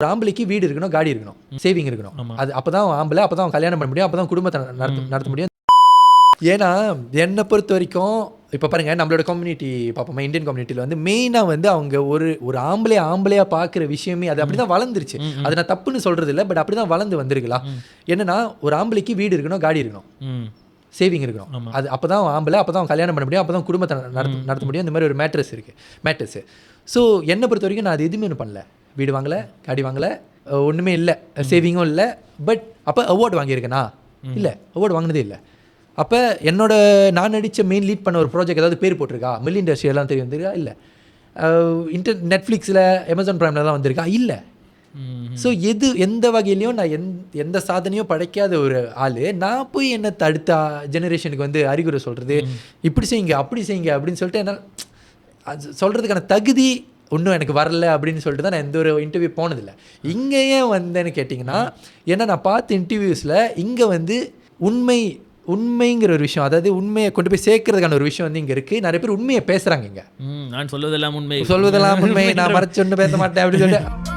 ஒரு ஆம்பளைக்கு வீடு இருக்கணும், காடி இருக்கணும், சேவிங் இருக்கணும். அது அப்பதான் ஆம்பளை, அப்பதான் அவன் கல்யாணம் பண்ண முடியும், அப்பதான் குடும்பத்தை நடத்த முடியும். ஏன்னா என்னை பொறுத்த வரைக்கும் இப்போ பாருங்க, நம்மளோட கம்யூனிட்டி பார்ப்போமா, இந்தியன் கம்யூனிட்டியில் வந்து மெயினாக வந்து அவங்க ஒரு ஆம்பளையா பார்க்குற விஷயமே அது அப்படி தான் வளர்ந்துருச்சு. அது நான் தப்புன்னு சொல்கிறது இல்லை, பட் அப்படி தான் வளர்ந்து வந்திருக்கலாம். என்னன்னா ஒரு ஆம்பளைக்கு வீடு இருக்கணும், காடி இருக்கணும், சேவிங் இருக்கணும். அது அப்பதான் ஆம்பளை, அப்பதான் அவன் கல்யாணம் பண்ண முடியும், அப்பதான் குடும்பத்தை நடத்த முடியும். இந்த மாதிரி ஒரு மேட்ரஸ் இருக்குது, மேட்ரஸ். ஸோ என்னை பொறுத்த வரைக்கும் நான் அது எதுவுமே பண்ணல. வீடு வாங்கலை, காடி வாங்கலை, ஒன்றுமே இல்லை, சேவிங்கும் இல்லை. பட் அப்போ அவார்டு வாங்கியிருக்கேனா? இல்லை, அவார்டு வாங்கினதே இல்லை. அப்போ நான் நடித்த மெயின் லீட் பண்ண ஒரு ப்ராஜெக்ட் ஏதாவது பேர் போட்டிருக்கா? மில்லியன் இண்டஸ்ட்ரி எல்லாம் தெரியும் வந்திருக்கா? இல்லை. நெட்ஃப்ளிக்ஸில், அமேசான் ப்ரைமில் தான் வந்திருக்கா? இல்லை. ஸோ எந்த வகையிலையும் நான் எந்த சாதனையும் படைக்காத ஒரு ஆள், நான் போய் என்ன அடுத்த ஜெனரேஷனுக்கு வந்து அறிகுறி சொல்கிறது, இப்படி செய்யுங்க அப்படி செய்யுங்க அப்படின்னு சொல்லிட்டு என்ன சொல்கிறதுக்கான தகுதி இன்னும் எனக்கு வரல அப்படின்னு சொல்லிட்டு தான் நான் எந்த ஒரு இன்டர்வியூ போனதில்லை. இங்கே ஏன் வந்தேன்னு கேட்டிங்கன்னா, ஏன்னா நான் பார்த்த இன்டர்வியூஸில் இங்கே வந்து உண்மைங்கிற ஒரு விஷயம், அதாவது உண்மையை கொண்டு போய் சேர்க்கறதுக்கான ஒரு விஷயம் வந்து இங்கே இருக்குது. நிறைய பேர் உண்மையை பேசுகிறாங்க. இங்கே நான் சொல்வதெல்லாம் உண்மை, நான் மறைச்சு ஒன்று பேச மாட்டேன் அப்படின்னு சொல்லிட்டு